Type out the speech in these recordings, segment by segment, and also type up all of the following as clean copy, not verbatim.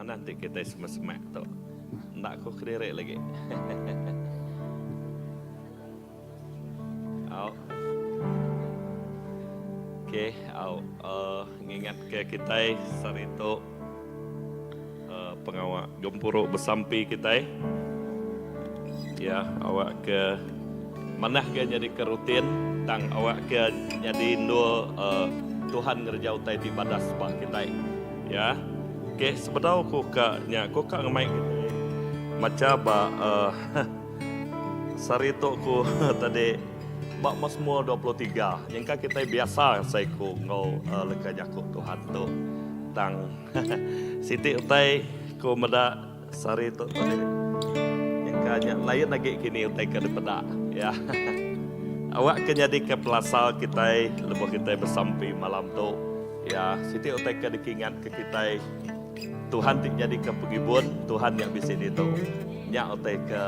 Mana nanti kita semak-semak tu. Nak aku kerek lagi. Au. Okey, au ngingat ke kita sarito pengawak Gempuruk bersampi kita. Ya, awak ke mana ke jadi kerutin tang awak ke jadi nur Tuhan ngerjau tai di badas sebab kita. Ya. Okey, sebetulnya aku kak ngemai kita. Macam sarito ku tadi bak Mazmur 23 yang kita biasa saya ku ngau leka jakuk Tuhan tu tang siti utai ku meda sarito tadi yang kanya lain lagi kini utai ke daripada ya. Awak ke jadi ke pelasal kita lebuh kita bersampi malam tu ya siti utai ke dikingat ke kita Tuhan tik jadi ke pengibun Tuhan yang bisa itu nya utai ke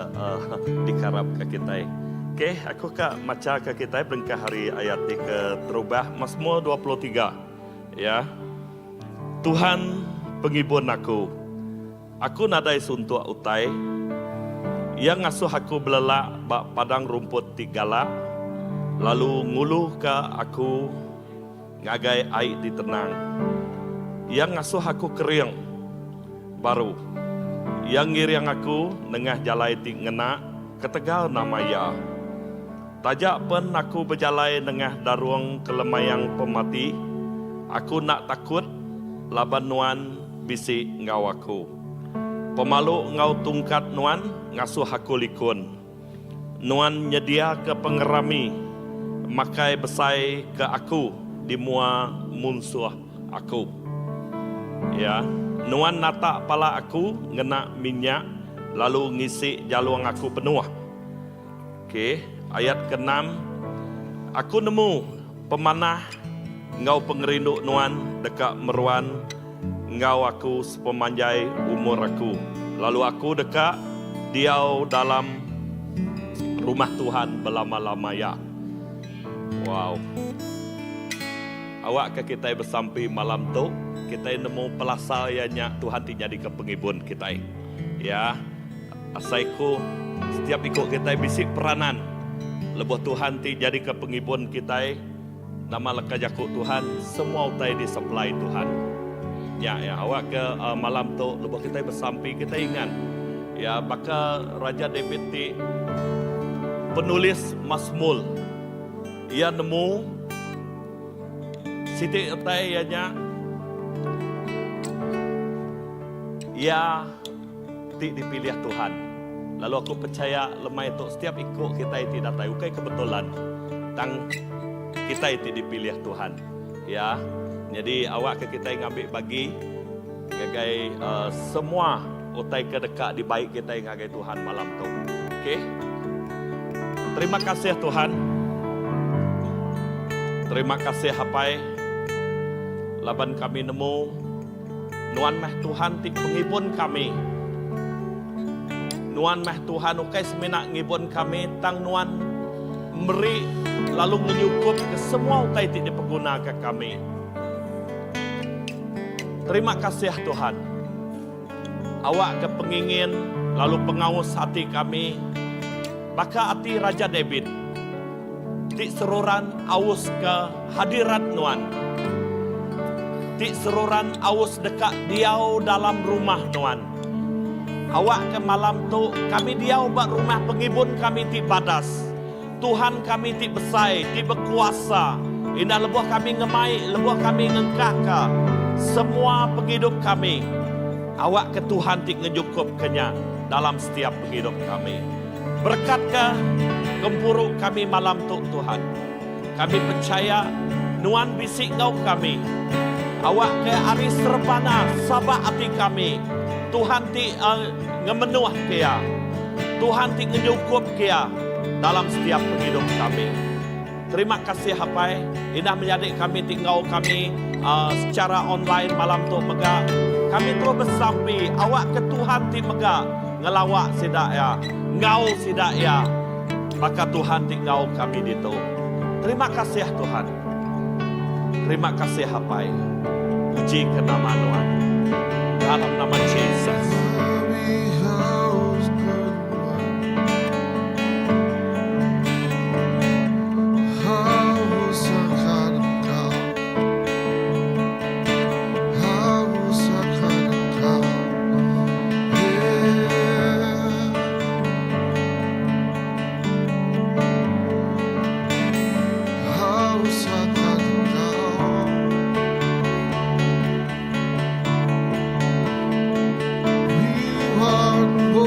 dikarap ke kita. Okey, aku kak maca ke kita berengkah hari ayat ke terubah Mazmur 23. Ya. Tuhan pengibun aku. Aku nadai suntuk utai. Yang ngasuh aku belelak bak padang rumput tigala. Lalu nguluh ke aku ngagai air di tenang. Yang ngasuh aku kering baru. Yang ngiring aku nengah jalai ti ngena ketegal nama ya. Tajak pun aku berjalai nengah daruang kelemayang pemati. Aku nak takut laban nuan bisi ngau aku. Pemalu ngau tungkat nuan ngasuh aku likun. Nuan nyedia ke pengerami makai besai ke aku di mua munsuh aku. Ya, nuan natak pala aku ngena minyak lalu ngisi jaluang aku penuh. Okey. Ayat ke-6, aku nemu pemanah ngau pengerinduk nuan dekat meruan ngau aku sepemanjai umur aku. Lalu aku dekat diau dalam rumah Tuhan berlama-lama ya. Wow. Awak ke kita bersampi malam tu, kita nemu pelasal yang Tuhan jadi ke pengibun kita. Ya. Asaiku setiap ikut kita bisik peranan. Lebuh Tuhan ti jadi ke pengibun kita. Nama leka jakuk Tuhan. Semua utai di supply Tuhan. Ya, awak ke malam tu lebuh kita bersampi kita ingat. Ya, bakal Raja David ti penulis Mazmur. Ia nemu siti utai ianya. Ia ti dipilih Tuhan. Lalu aku percaya lemah itu setiap ikut kita itu tidak tahu kebetulan tang kita itu dipilih Tuhan. Ya, jadi awak ke kita ngambil bagi ngagai semua utai kedekat di baik kita ngagai Tuhan malam tu. Okey. Terima kasih Tuhan. Terima kasih hapai laban kami nemu nuan mah Tuhan ti pengibun kami. Nuan mah Tuhan ukai semenak ngibun kami tang nuan meri lalu menyukup ke semua utai tidak diperguna ke kami. Terima kasih Tuhan. Awak ke pengingin lalu pengawas hati kami. Baka hati Raja David. Tik seruran aus ke hadirat nuan. Tik seruran aus dekat diau dalam rumah nuan. Awak ke malam tu kami diau bak rumah pengibun kami ti badas. Tuhan kami ti besai, ti berkuasa. Indah lebuh kami ngemai, lebuh kami ngengkaka. Semua penghidup kami. Awak ke Tuhan ti ngejukup kenya dalam setiap penghidup kami. Berkat ke Gempuruk kami malam tu Tuhan. Kami percaya nuan bisik ngau kami. Awak ke hari serbana sabak hati kami. Tuhan ti ngemenuh kia. Tuhan ti ngejukup kia dalam setiap penghidup kami. Terima kasih hapai. Indah menjadi kami tinggal kami secara online malam tu mega. Kami terus bersampi. Awak ke Tuhan ti mega. Ngelawak sidak ya. Ngau sidak ya. Maka Tuhan tinggal kami itu. Terima kasih Tuhan. Terima kasih hapai. Puji ke nama Tuhan. dalam nama Yesus. We want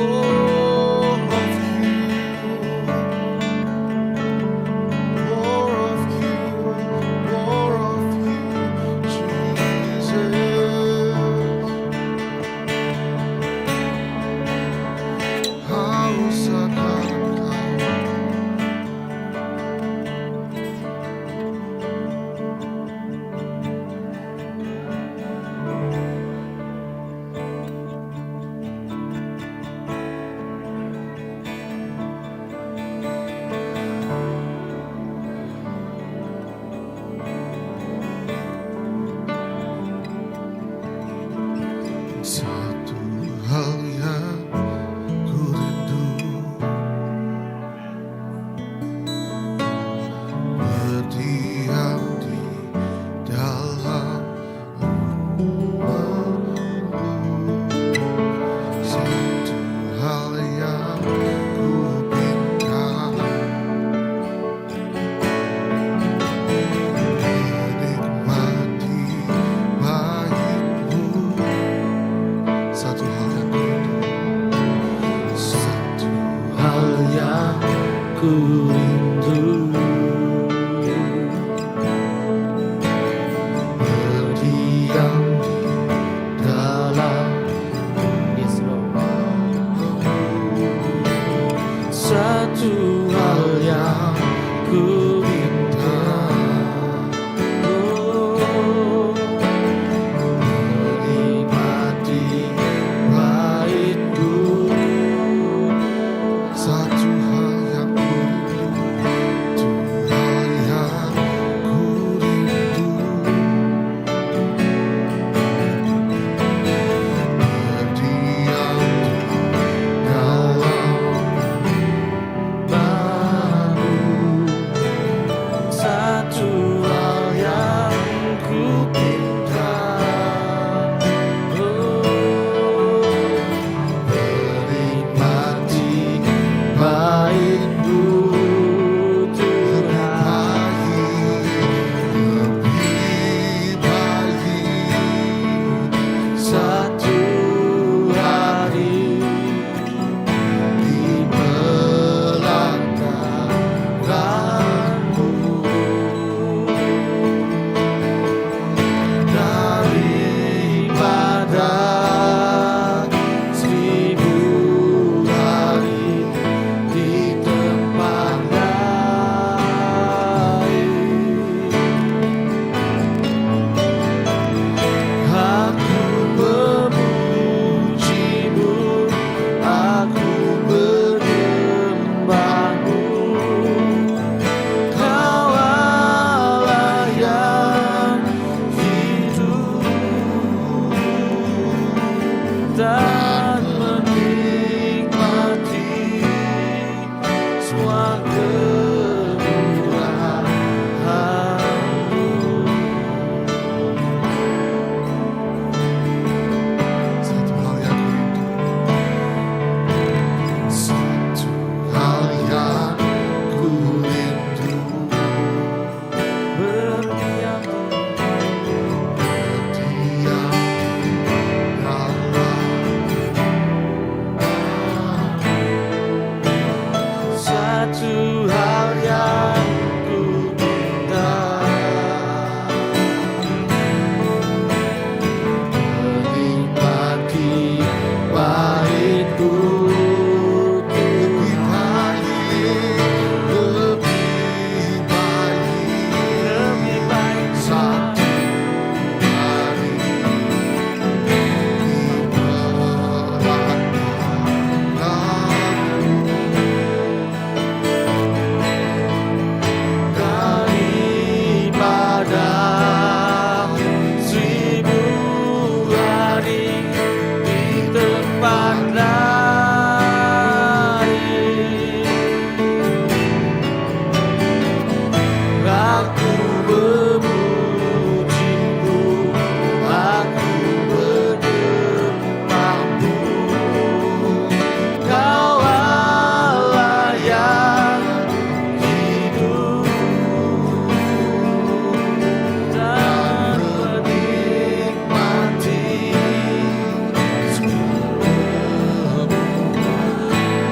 memujimu, aku menyembahmu. Kau Allah yang hidup dan menikmati lebih baik.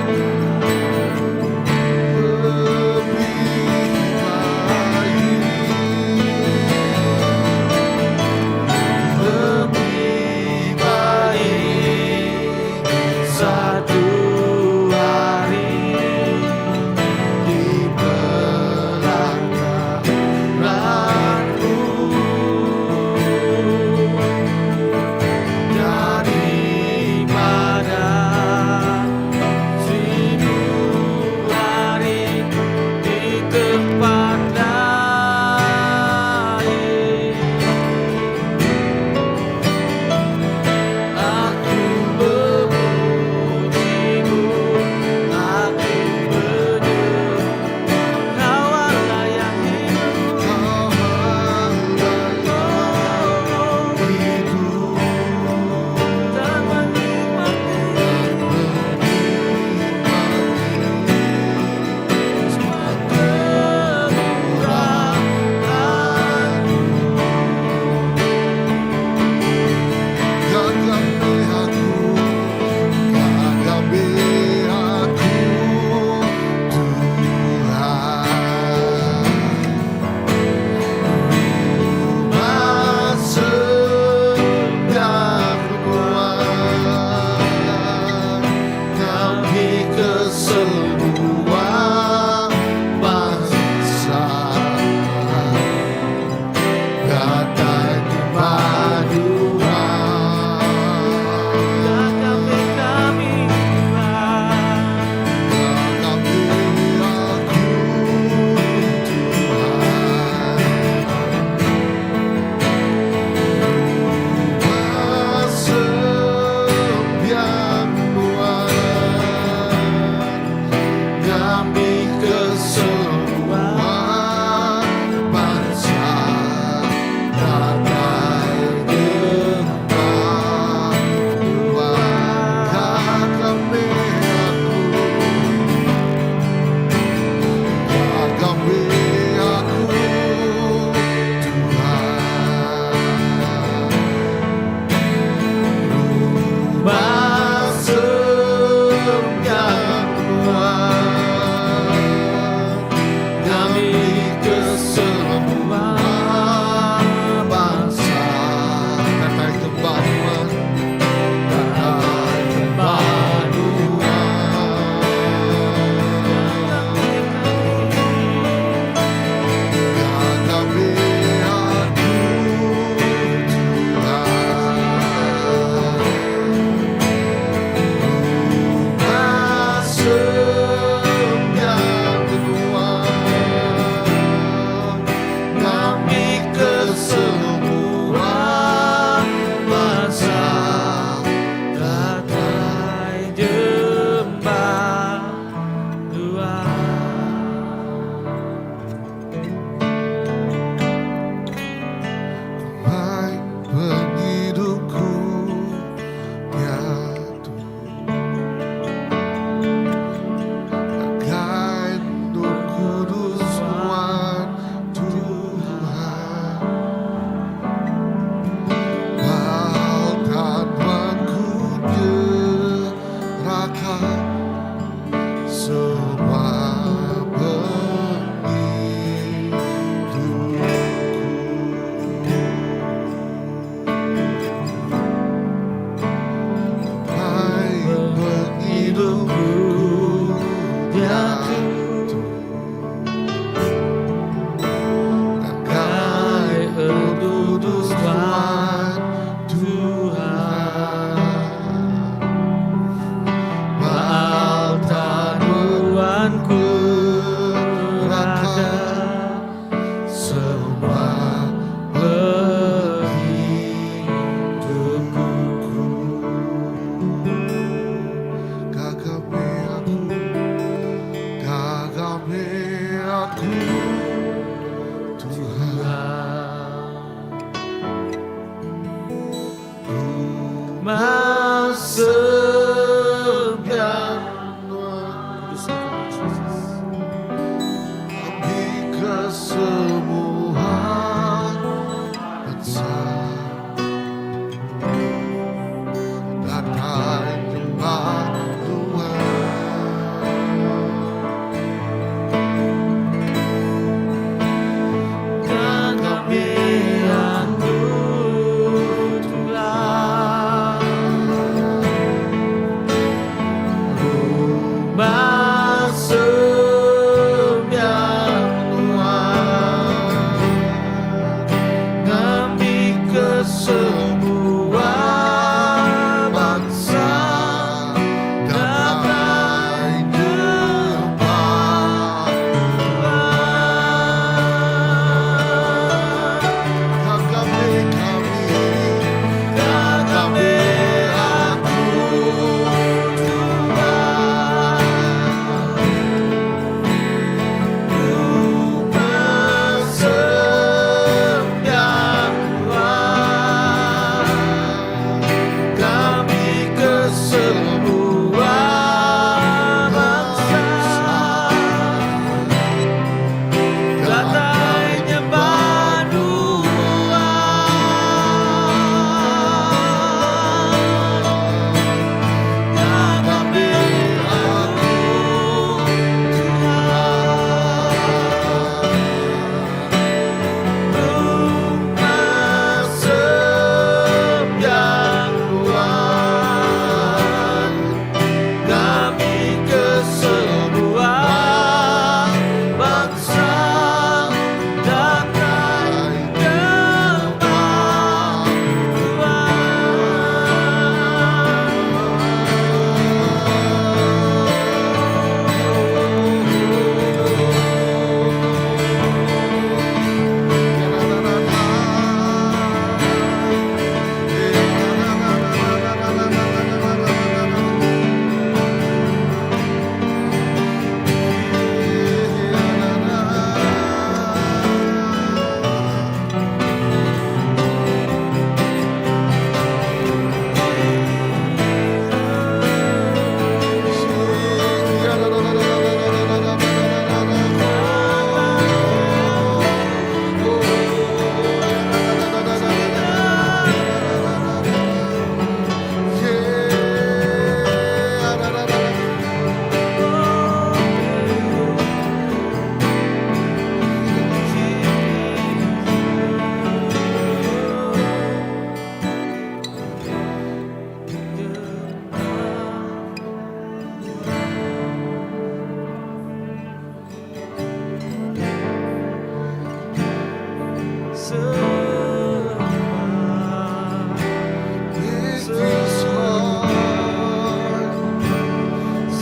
Make this heart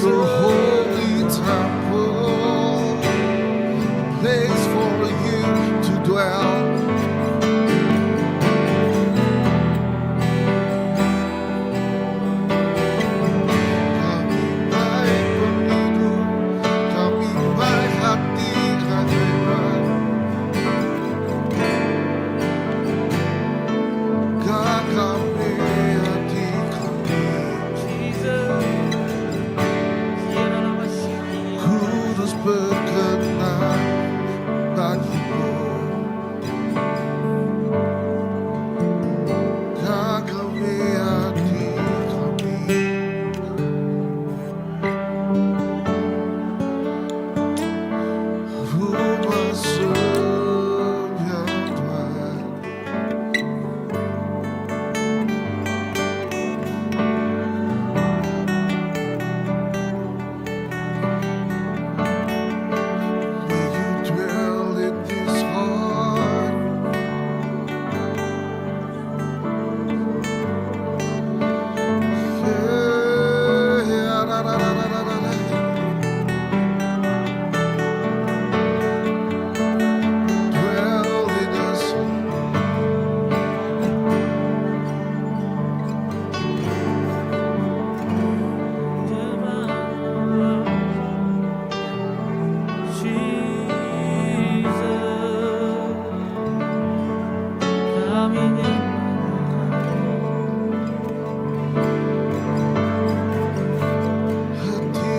your holy temple, a place for you to dwell. Kami baik pemilu, kami baik hati hadirat. Kami hati kami kudus berkenan bagimu. Kami hati kami rumah sembilan. May you dwell in this heart. Yeah, da, da, da, da, da, da, da. Dwell in this heart. Hati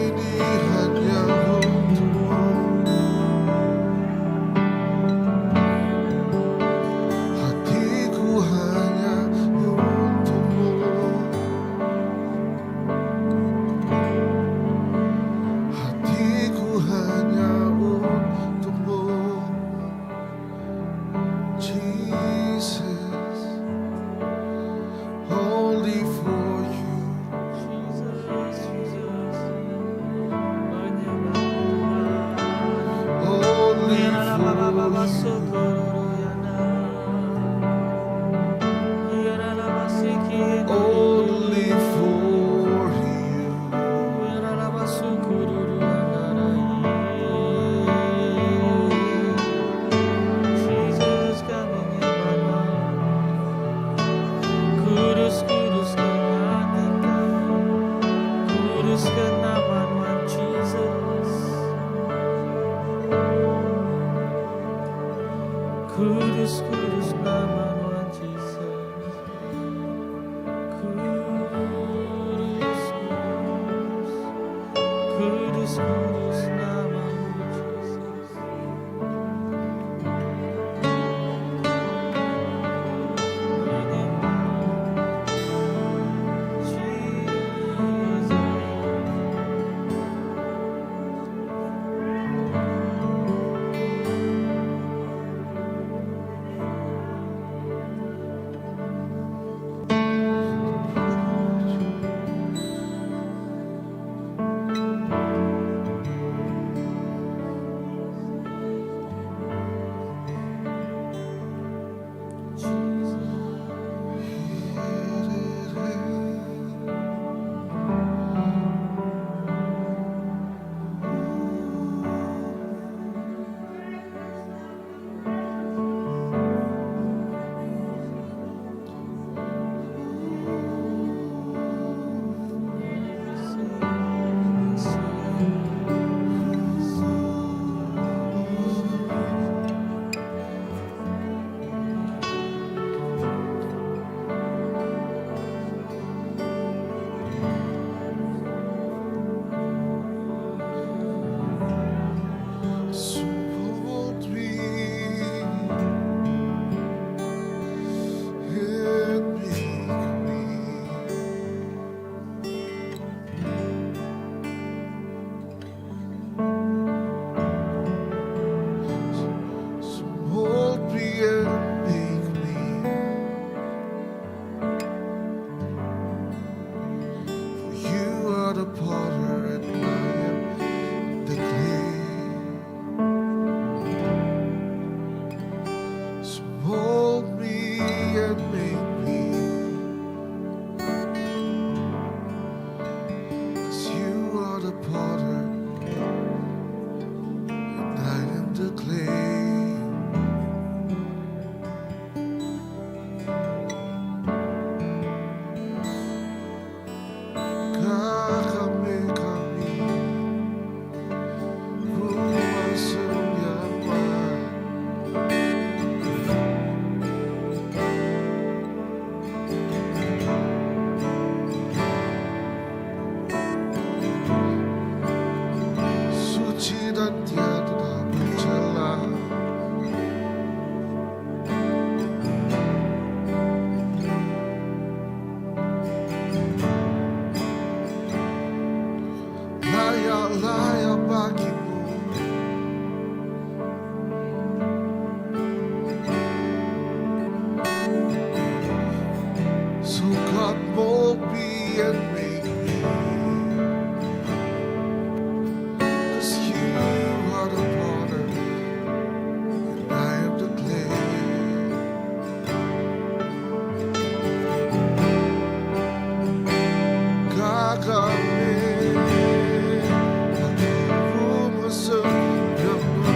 ini hanya untukmu. Hatiku hanya untukmu. Hatiku hanya untukmu. Jesus, only for you. Only for you. Only for you. Kudus, kudus nama Tuhan Yesus. Kudus, kudus, kudus, kudus nama Yesus. Jesus. and make me. 'Cause you are the potter and I am the clay. Kami rumah sembahmu. Suci dan tiada bercela. Layak-layak bagimu. So God mold me and make me. 'Cause you are the potter and I am the clay. Kami rumah sembahmu.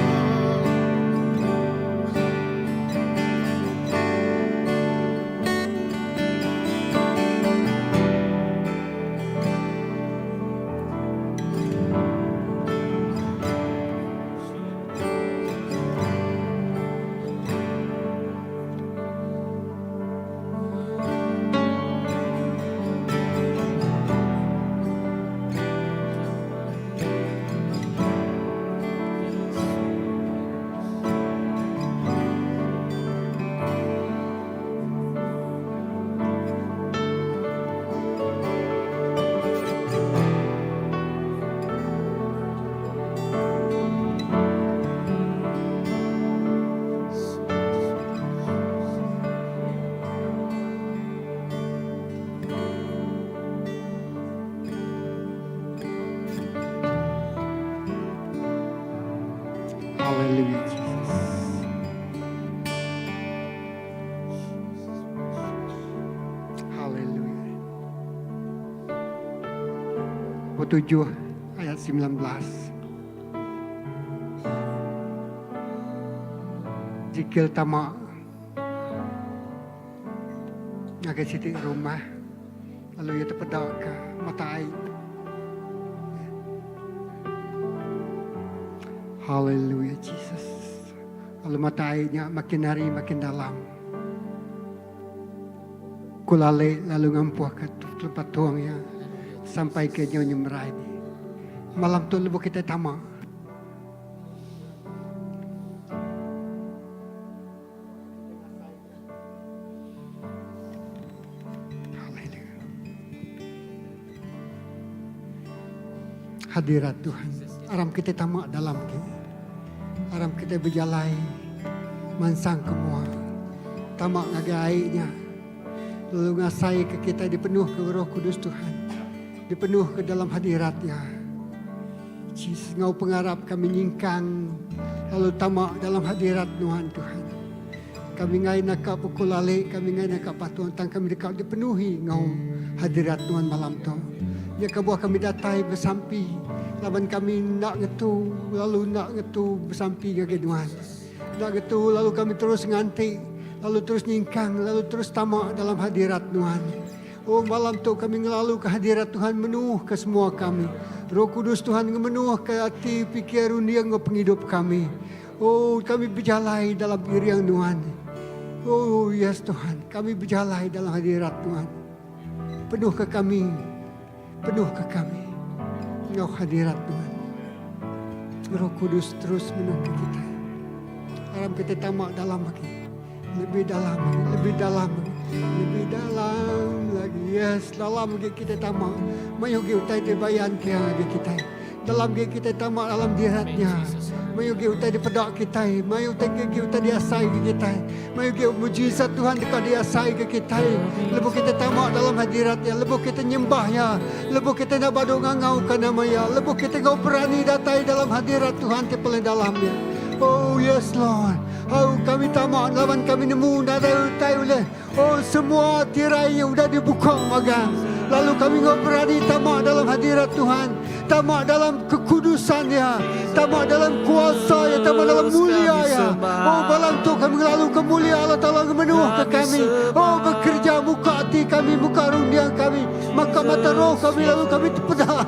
Hallelujah, Jesus. Hallelujah. 7 ayat 19. Jikil tamak ngagai sitik rumah lalu ia terpedak ke mata air. Hallelujah, Jesus. Lalu mata airnya makin hari makin dalam. Kulale lalu ngampuh ke tempat tuangnya sampai ke nyonya merani. Malam tu lebu kita tamak. Hallelujah. Hadirat Tuhan. Aram kita tamak dalam kita. Aram kita berjalai mansang kemua. Tamak ngagai airnya. Lalu ngasai ke kita dipenuh ke Roh Kudus Tuhan. Dipenuh ke dalam hadiratnya. Jesus, ngau pengarap kami nyingkang. Lalu tamak dalam hadirat Tuhan Tuhan. Kami ngai nak pukul alik. Kami ngai nak patuan tang kami dekat dipenuhi ngau hadirat Tuhan malam tu. Ya kebuah kami datai bersampi. Laban kami nak ngetu, lalu nak ngetu bersampi dengan Tuhan. Nak ngetu, lalu kami terus ngantik, lalu terus nyingkang, lalu terus tamak dalam hadirat Tuhan. Oh malam tu kami ngelalu ke hadirat Tuhan menuh ke semua kami. Roh Kudus Tuhan menuh ke hati fikir undian ke penghidup kami. Oh kami berjalai dalam iriang Tuhan. Oh yes Tuhan, kami berjalai dalam hadirat Tuhan. Penuh ke kami, penuh ke kami. Engkau hadirat Tuhan. Roh Kudus terus menuntun kita. Alam kita tamak dalam lagi. Lebih dalam lagi. Lebih dalam lagi. Lebih dalam lagi. Yes, dalam lagi kita tamak. Mayugi utai dibayan kia lagi kita. Dalam lagi kita tamak dalam diratnya. Mayugi utai dipedak kita. Mayugi utai diasai ke kita. Mayugi mujizat Tuhan dekat diasai ke kita. Lebu kita tamak dalam hadiratnya. Lebu kita nyembahnya. Lebu kita nak badu ngangau ke namanya. Lebu kita kau berani datai dalam hadirat Tuhan di paling dalamnya. Oh yes Lord. Oh, kami tamak lawan kami nemu nadai oleh. Oh, semua tirai yang sudah dibuka magang. Lalu kami nggak berani tamak dalam hadirat Tuhan. Tamak dalam kekudusan-Nya. Tamak dalam kuasa-Nya. Tamak dalam mulia-Nya. Oh, balang tu kami lalu kemuliaan Allah Ta'ala memenuh ke kami. Oh, bekerja muka hati kami, muka rundiang kami. Maka mata roh kami lalu kami terpedahkan.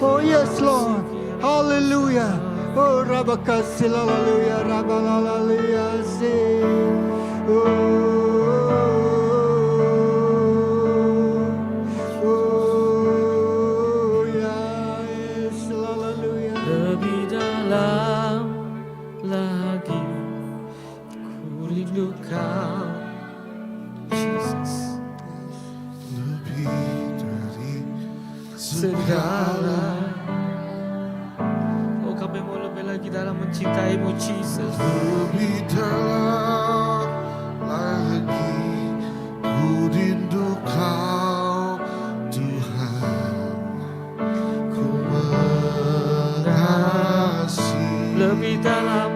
Oh, yes Lord. Hallelujah. Oh, Rabakasil, hallelujah. Rabalalalia, sing. Lebih dalam lagi ku rindu Kau, Jesus. lebih dari Segala, oh kami mau lebih lagi dalam mencintai-Mu, Jesus. lebih dalam lagi ku rindu Kau Tuhan, ku mengasihimu, Lebih dalam,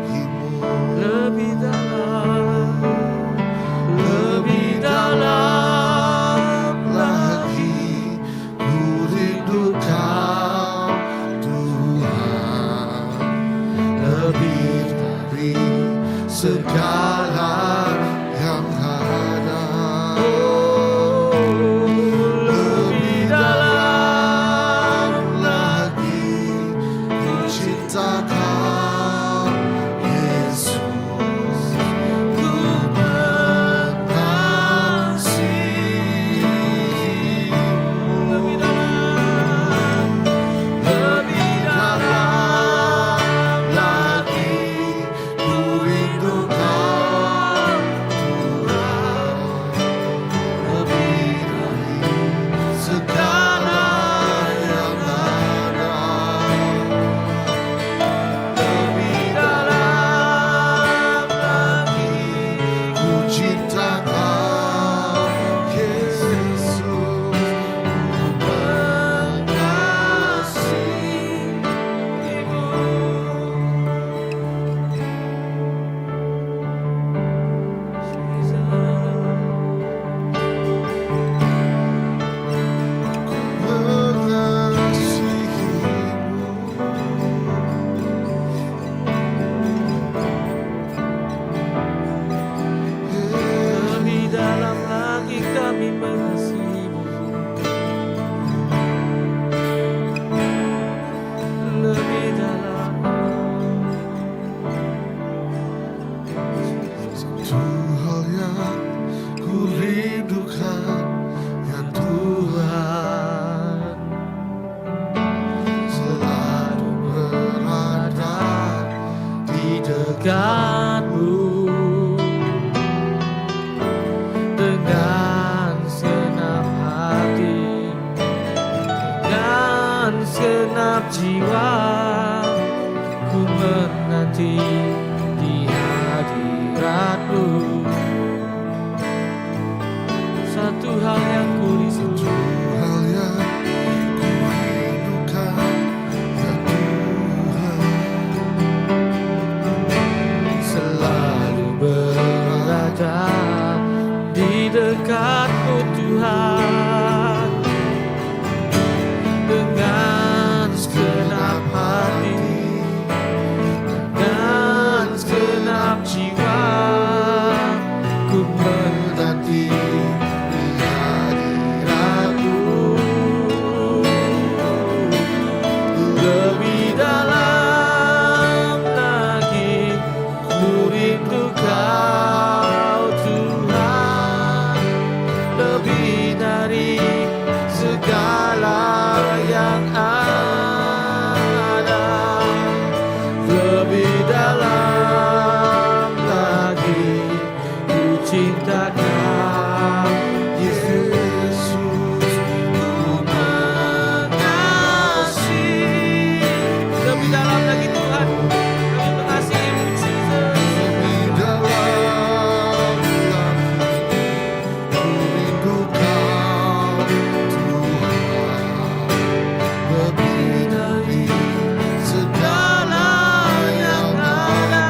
lebih dalam, lebih dalam lagi ku rindu Kau Tuhan, lebih dari segala yang ada. Lebih dalam lagi ku cinta Kau Yesus, ku mengasihimu. lebih dalam, lebih Dalam lagi ku rindu Kau Tuhan, lebih dari segala yang ada. Lebih dalam lagi ku cinta Kau Yesus, ku Lebih dalam lagi kami mengasihi-Mu. Lebih dalam. Satu hal yang ku rindukan, ya Tuhan, selalu berada di Dekat-Mu dengan segenap hati, dengan segenap jiwa, ku menanti di hadirat-Mu. Satu hal yang ku rindu, hal yang ku rindukan, ya Tuhan, selalu berada di dekat-Mu Tuhan, dengan segenap hati, dengan segenap jiwa, ku menanti di hadirat-Mu. lebih dalam lagi ku rindu Kau Tuhan, lebih dari segala yang ada, lebih dalam lagi ku cinta Kau Yesus, ku mengasihi. Lebih dalam lagi Tuhan, kami mengasihi-Mu Jesus. Lebih dalam lagi ku rindu Kau Tuhan, lebih dari segala yang ada.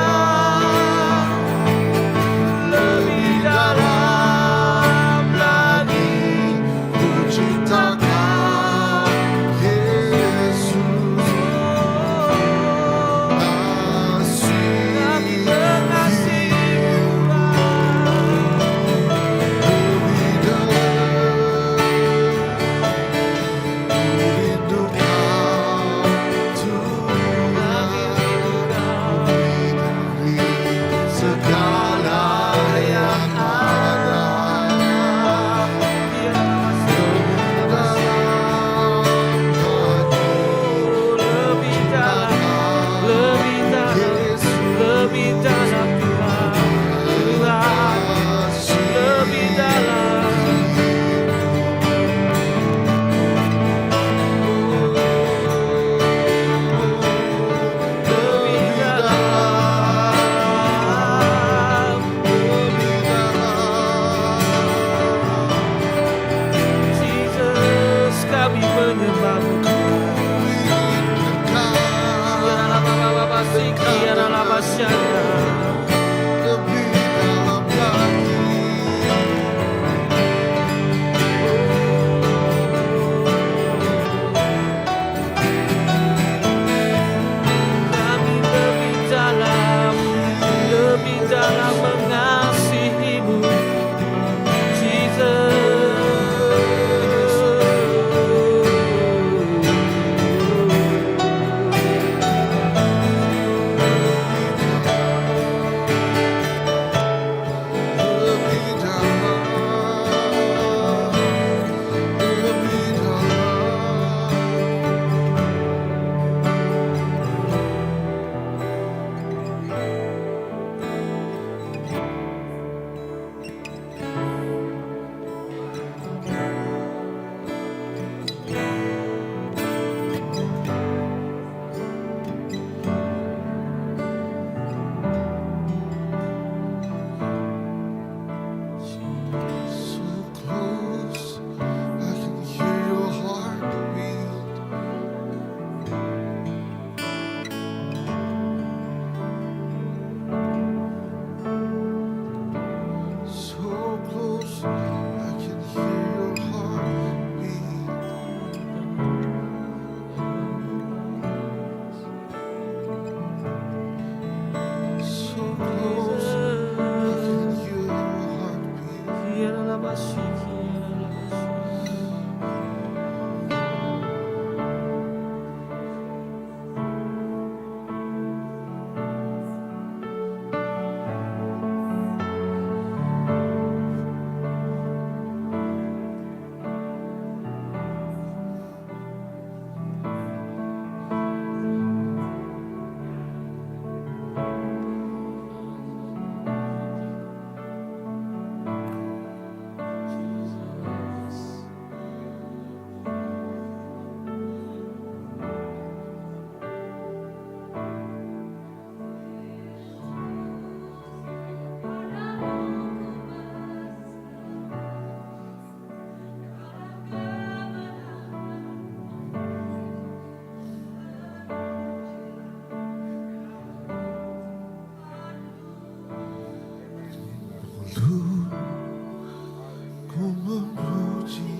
Ku memuji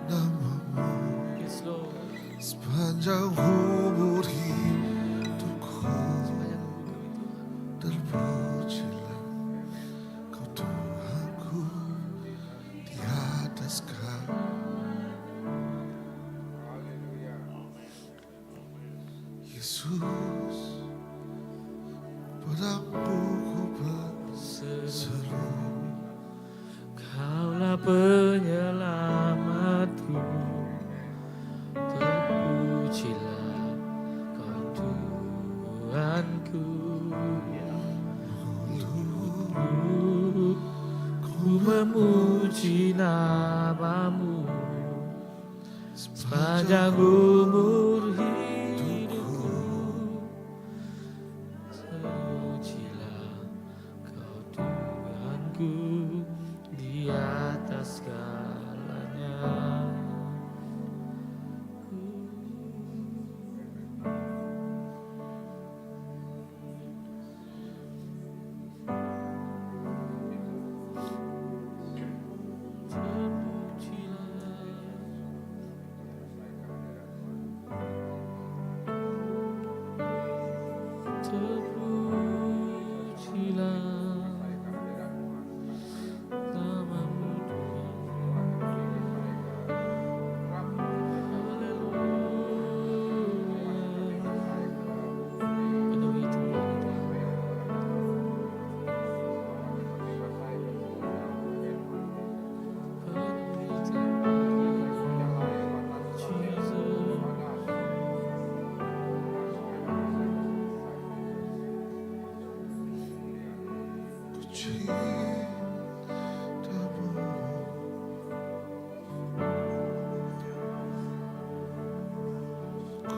namamu Yes, Lord. sepanjang umur hidupku. Terpujilah Kau Tuhanku di atas Yesus, padamu ku berseru. Kaulah penyelamatku, terpujilah Kau Tuhanku. Ku memuji namamu sepanjang umur hidupku. Terpujilah Kau Tuhanku di atas segalanya.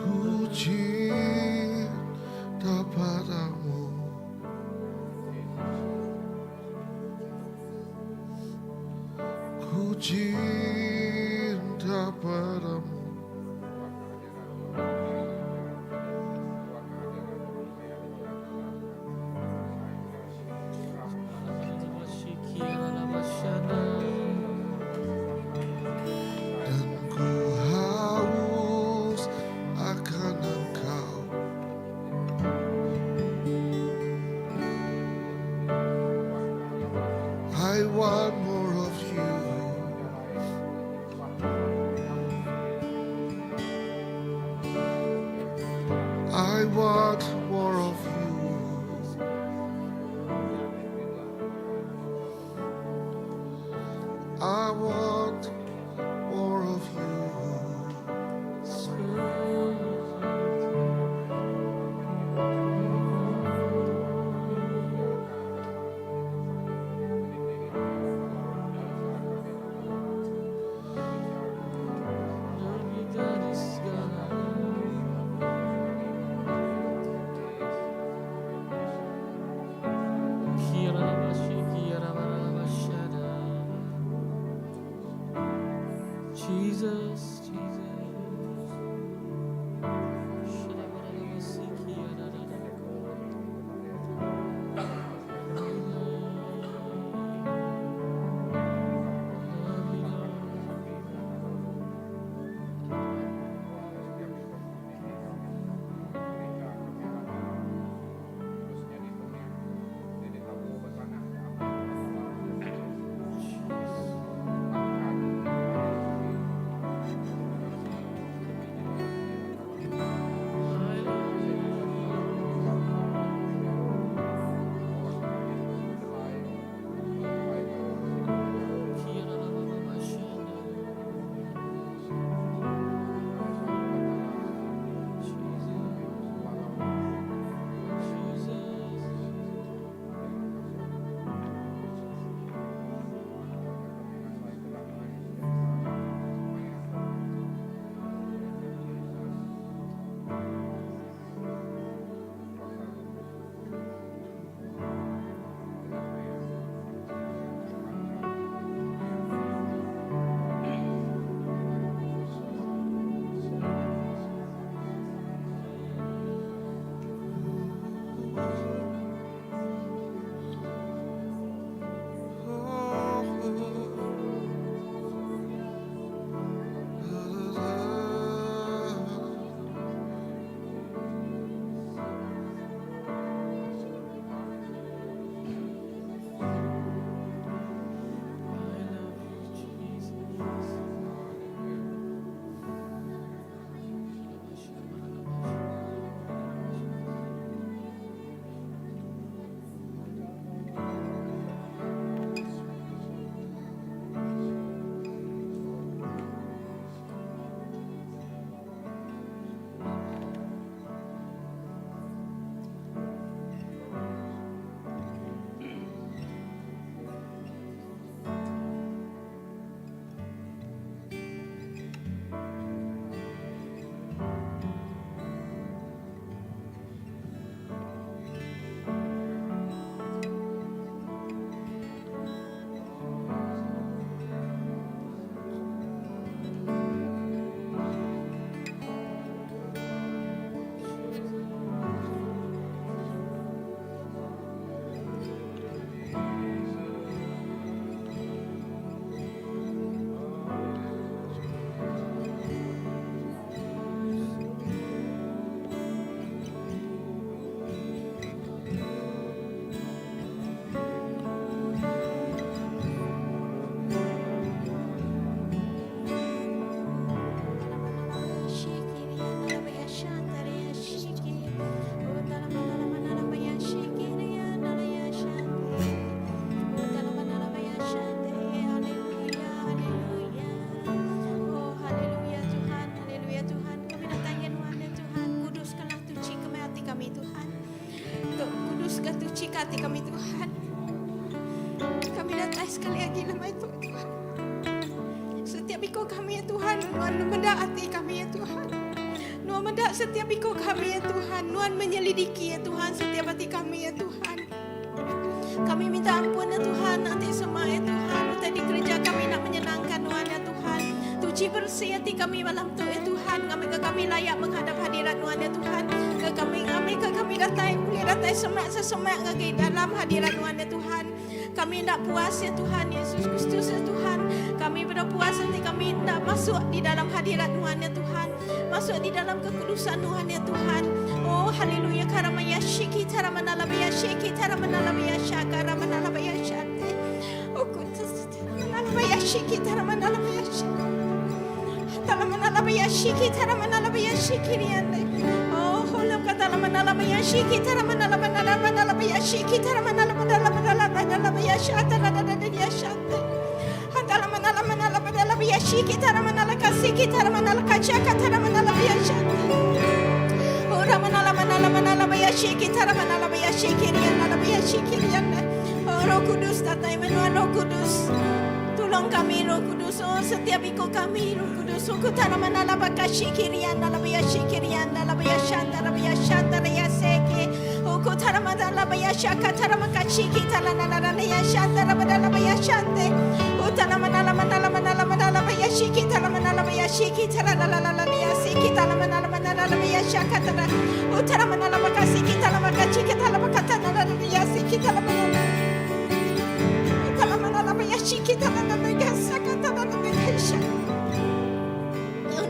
Ku cinta padamu, ku cinta padamu. Dan ku haus akan Engkau. I want more of you. I want more of you. I want more of you. Jesus, Jesus. memberkati kami Tuhan. Kami datang sekali lagi nama itu Tuhan. Setiap ikut kami ya Tuhan, Tuhan mendaati kami ya Tuhan. Tuhan mendak setiap ikut kami ya Tuhan. Tuhan menyelidiki ya Tuhan setiap hati kami ya Tuhan. Kami minta ampun ya Tuhan, nanti semua ya Tuhan. Tadi kerja kami nak menyenangkan Tuhan ya Tuhan. Cuci bersih hati kami malam tu ya Tuhan. Kami layak menghadap hadirat Tuhan ya Tuhan. Kami datang, boleh datang semak lagi dalam hadirat Tuhan ya Tuhan. Kami nak puas ya Tuhan Yesus Kristus ya Tuhan. Kami berpuas nanti kami nak masuk di dalam hadirat Tuhan ya Tuhan. Masuk di dalam kekudusan Tuhan ya Tuhan. Oh haleluya karamaya shiki taramanalabaya shiki taramanalabaya shakara manalabaya shate. Oh kudus manalabaya shiki taramanalabaya shiki. Taramanalabaya shiki taramanalabaya shiki riande. Oh holam katalamanalabaya shiki taramanalabaya shiki taramanalabaya shate radadadaya shate. Hatalamanalabaya shiki taramanalakasiki taramanalakachaka taramanalabaya shate. Ramanala shiki taramanalabaya shiki rianalabaya shiki rianda. Oh Roh Kudus datang Emmanuel Roh Kudus. Tolong kami Roh Kudus. Oh setiap ikut kami Roh Kudus. Oh kutaramanalabaka shiki rianalabaya shiki rianalabaya shantarabaya shantaraya seke. Oh kutaramanalabaya shaka taramaka shiki talanalabaya shantarabaya shante. Oh taramanalabaya shiki taramanalabaya shiki talanalabaya shiki talanalabaya shaka tara. Oh taramanalabaka shiki talamaka shiki talamaka talanalabaya shiki talamaka. Talamaka shiki talanalabaya shaka talanalabaya shaka.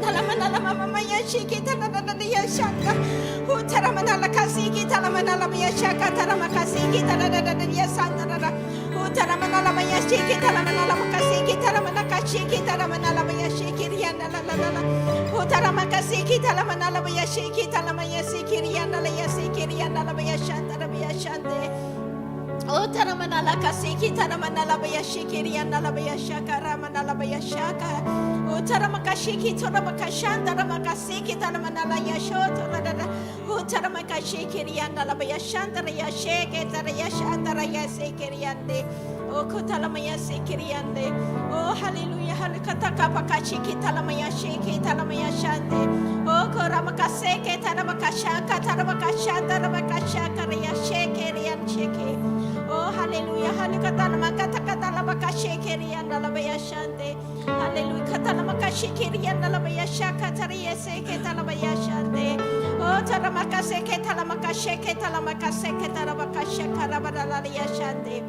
Talamaya shiki talanalabaya shaka. Oh taramanalaka shiki talanalabaya shaka taramaka shiki talanalabaya shaka. Oh taramanalabaya shiki talanalabaka shiki taramaka shiki taramanalabaya shiki rianalala. Oh taramaka shiki talanalabaya shiki talamaya shiki rianalaya shiki rianalabaya shantarabaya shante. Oh taramanalaka shiki taramanalabaya shiki rianalabaya shaka ramanalabaya shaka. Oh taramaka shiki taramaka shantaramaka shiki taramanalaya shotarada. Oh taramaka shiki rianalabaya shantaraya sheke taraya shantaraya shiki riande. Oh kotalamaya shiki riande. Oh haleluya halakataka pakashiki talamaya shiki talamaya shante. Oh koramaka sheke taramaka shaka taramaka shantaramaka shaka riya sheke rian sheke. Oh haleluya halakatalama katakatalama shekeri andalabaya shante. Haleluya katalama shekeri andalabaya shaka tariye seke talabaya shante. Oh taramaka seke talamaka sheke talamaka seke talamaka shakara badalaya shante.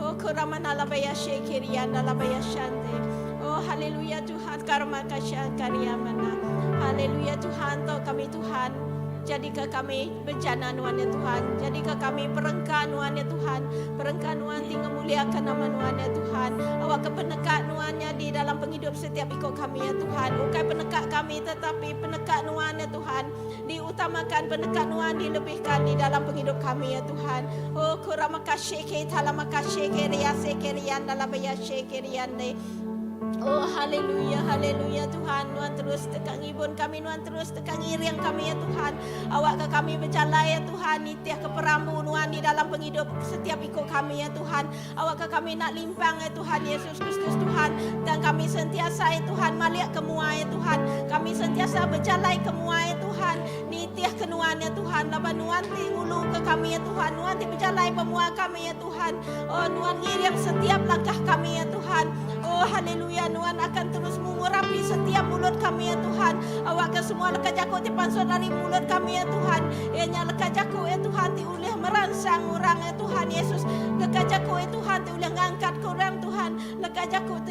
Oh kuramanalabaya shekeri andalabaya shante. Oh haleluya Tuhan karamaka shakariya mana. Haleluya Tuhan toh kami Tuhan. Jadikah kami bencana Tuhan ya Tuhan. Jadikah kami perengkan Tuhan ya Tuhan. Perengkan Tuhan tinggal muliakan nama Tuhan ya Tuhan. Awak kepenekat Tuhannya di dalam penghidup setiap ikut kami ya Tuhan. Bukan penekat kami tetapi penekat Tuhan ya Tuhan. Diutamakan penekat Tuhan dilebihkan di dalam penghidup kami ya Tuhan. Oh kuramaka sheke talamaka sheke ria seke rian dalam ya sheke riande. Oh haleluya, haleluya Tuhan. Tuhan terus tekan ibun kami, Tuhan terus tekan iriang kami ya Tuhan. Awak ke kami berjalan ya Tuhan. Nitiah ke perambu Tuhan di dalam penghidup setiap ikut kami ya Tuhan. Awak ke kami nak limpang ya Tuhan Yesus Kristus Tuhan. Dan kami sentiasa ya Tuhan maliak kemua ya Tuhan. Kami sentiasa berjalan kemua ya Tuhan. Nitiah kenuan ya Tuhan. Laban Tuhan tingulu ke kami ya Tuhan. Tuhan berjalan pemua kami ya Tuhan. Oh Tuhan iriang setiap langkah kami ya Tuhan. Oh haleluya Tuhan akan terus mengurapi setiap mulut kami ya Tuhan. Awak ke semua lekat jakuk di pansur dari mulut kami ya Tuhan. Ianya lekat jakuk ya Tuhan diulih merangsang orang ya Tuhan Yesus. Lekat jakuk ya Tuhan diulih ngangkat ke orang Tuhan. Lekat jakuk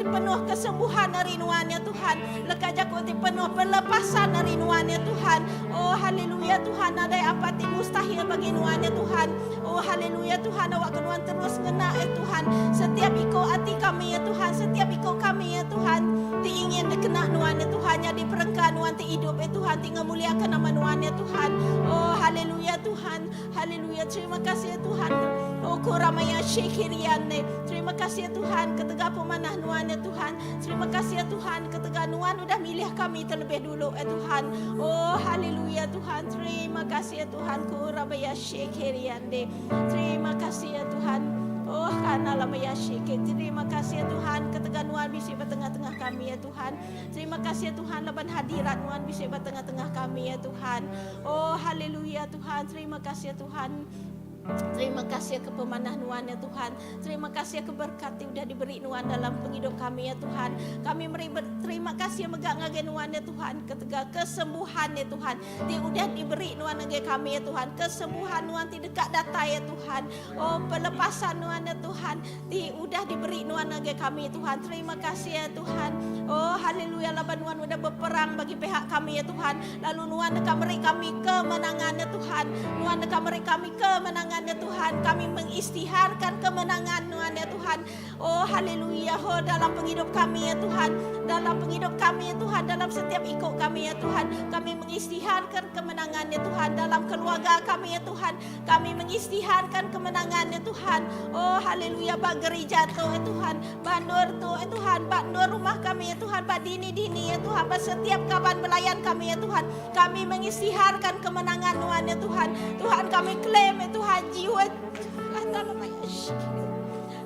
penuh kesembuhan dari Tuhan ya Tuhan. Lekat jakuk penuh pelepasan dari Tuhan ya Tuhan. Oh haleluya Tuhan ada apa ti mustahil bagi Tuhan ya Tuhan. Oh haleluya Tuhan awak Tuhan terus ngena ya Tuhan. Setiap ikut hati kami ya Tuhan. Setiap ikut kami ya Tuhan. Diingin dikena Tuhan ya Tuhan. Yang diperengkan Tuhan ti hidup ya Tuhan. Tinggal muliakan nama Tuhan ya Tuhan. Oh haleluya Tuhan. Haleluya terima kasih ya Tuhan. Oh kuramaya syekiriane. Terima kasih ya Tuhan ketegak pemanah Nuan ya Tuhan. Terima kasih ya Tuhan ketegak Nuan udah milih kami terlebih dulu ya Tuhan. Oh haleluya Tuhan. Terima kasih ya Tuhan kuramaya syekiriane. Terima kasih ya Tuhan. Oh karena lama ya syekir. Terima kasih ya Tuhan ketegak Nuan bisa bertengah-tengah kami ya Tuhan. Terima kasih ya Tuhan leban hadirat Nuan bisa bertengah-tengah kami ya Tuhan. Oh haleluya Tuhan. Terima kasih ya Tuhan. Terima kasih ke pemanah Nuan ya Tuhan. Terima kasih ke berkat yang sudah diberi Nuan dalam penghidup kami ya Tuhan. Kami terima kasih megak ngage Nuan ya Tuhan. Ketika kesembuhan ya Tuhan. Dia sudah diberi Nuan ngage kami ya Tuhan. Kesembuhan Nuan di dekat data ya Tuhan. Oh pelepasan Nuan ya Tuhan. Dia sudah diberi Nuan ngage kami ya Tuhan. Terima kasih ya Tuhan. Oh haleluya laban Nuan sudah berperang bagi pihak kami ya Tuhan. Lalu Nuan dekat beri kami kemenangan ya Tuhan. Nuan dekat beri kami kemenangan ya Tuhan. Kami mengisytiharkan kemenangan Tuhan ya Tuhan. Oh haleluya. Oh dalam penghidup kami ya Tuhan. Dalam penghidup kami ya Tuhan. Dalam setiap ikut kami ya Tuhan. Kami mengisytiharkan kemenangan ya Tuhan. Dalam keluarga kami ya Tuhan. Kami mengisytiharkan kemenangan ya Tuhan. Oh haleluya. Bak gereja tu ya Tuhan. Bak nur tu ya Tuhan. Bak nur rumah kami ya Tuhan. Bak dini-dini ya Tuhan. Bak setiap kawan pelayan kami ya Tuhan. Kami mengisytiharkan kemenangan Tuhan ya Tuhan. Tuhan kami klaim ya Tuhan. Jiwa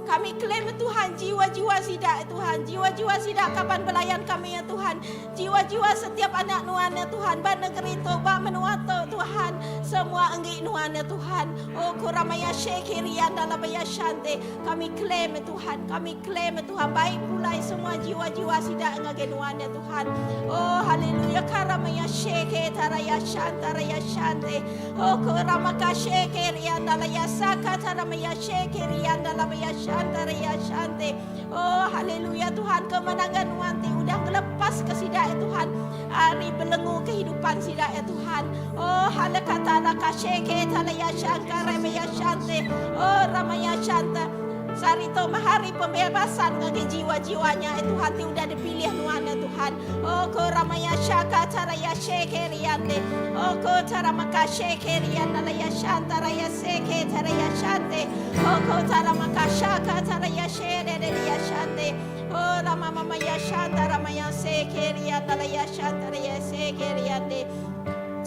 kami klaim Tuhan jiwa-jiwa sidak Tuhan. Jiwa-jiwa sidak kapan pelayan kami ya Tuhan. Jiwa-jiwa setiap anak Nuan ya Tuhan. Ba negeri tu, ba menua tu Tuhan. Semua enggi Nuan ya Tuhan. Oh kuramaya syekirian dalam ya syante. Kami klaim ya Tuhan. Kami klaim ya Tuhan. Baik pulai semua jiwa-jiwa sidak ngage Nuan ya Tuhan. Oh haleluya karamaya syeketara syantara ya syante. Oh kuramaka syekirian dalam ya sakatara ya syekirian dalam ya syante. Antara ya syante. Oh haleluya Tuhan kemenangan Nuanti udah ngelepas ke sidak ya Tuhan. Hari belenggu kehidupan sidak ya Tuhan. Oh halakata lakasyeke talaya syangkare ya syante. Oh ramaya syante. Sarito mahari pembebasan bagi jiwa-jiwanya itu hati udah dipilih Nuan ya Tuhan. Oh ko ramaya syaka taraya syekeriande. Oh ko taramaka syekerianda ya syantara ya seke taraya syante. Oh ko taramaka syaka taraya syede ya syante. Oh rama mama ya syantara maya sekerianda ya syantara ya sekeriande.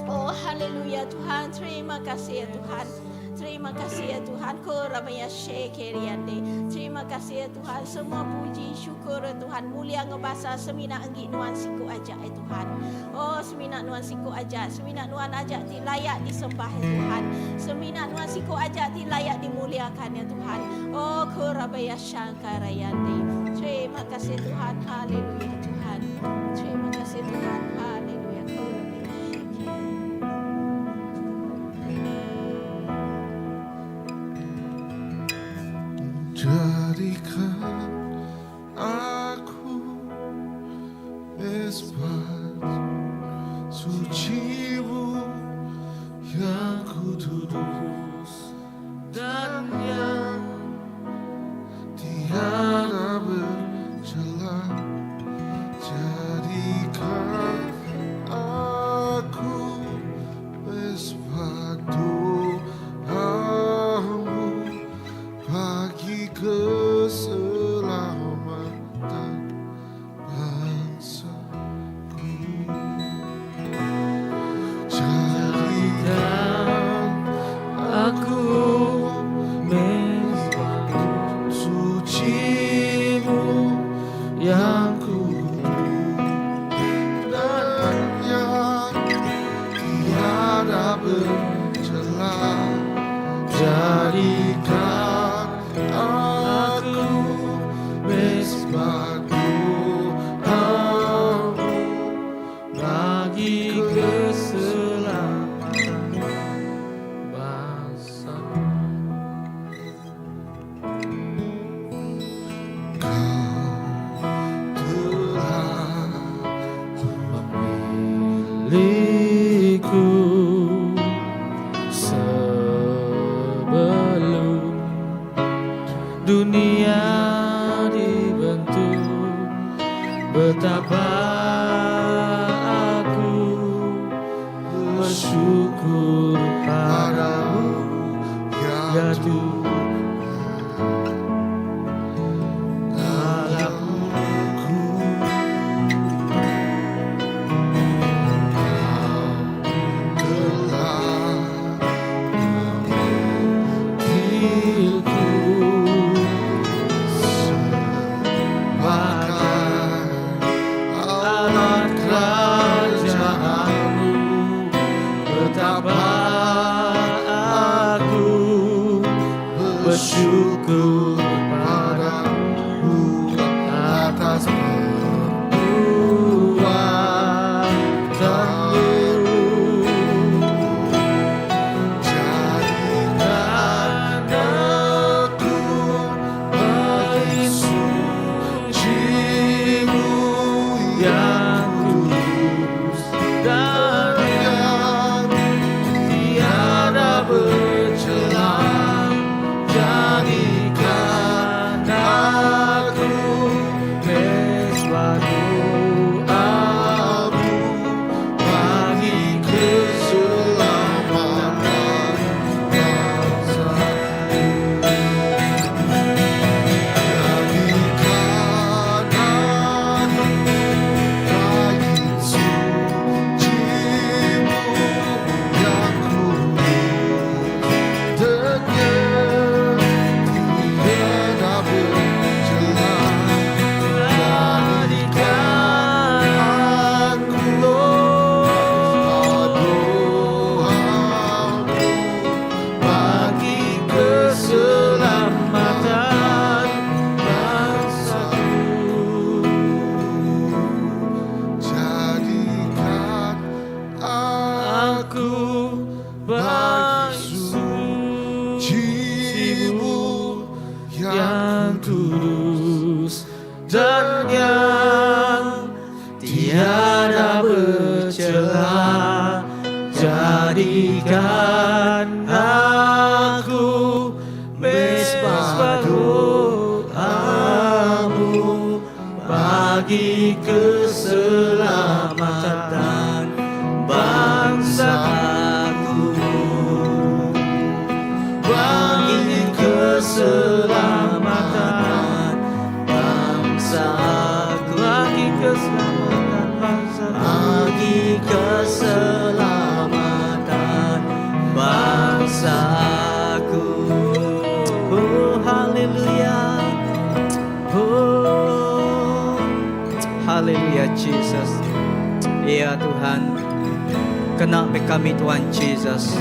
Oh haleluya Tuhan. Terima kasih ya Tuhan. Terima kasih ya Tuhan. Kuramaya syekeriande. Terima kasih ya Tuhan. Semua puji syukur ya Tuhan. Mulia ngebasa semina enggi Nuan siku ajak ya Tuhan. Oh semina Nuan siku ajak. Semina Nuan ajak dilayak disembah ya Tuhan. Semina Nuan siku ajak dilayak dimuliakan ya Tuhan. Oh kuramaya syangkarayande. Terima kasih Tuhan. Haleluya Tuhan. Terima kasih Tuhan. Haleluya. Jadikan aku mesbah suci-Mu yang kudus dan yang tiada bercela. Jadikan aku mesbah doa-Mu bagi keselamatan bangsaku. Jadikan aku mesbah suci-Mu yang kudus dan yang tiada bercela. Jadikan aku mesbah doa-Mu bagi keselamatan bangsaku. Memilihku sebelum dunia dibentuk, betapa aku bersyukur padamu ya Tuhan. dan yang tiada bercela. Jadikan aku mesbah doamu bagi keselamatan bangsaku, bagi keselamatan bangsaku, bagi keselamatan bangsaku, bagi keselamatan bangsaku. Oh haleluya, oh haleluya Jesus. Ya Tuhan, kena me kami Tuhan Jesus,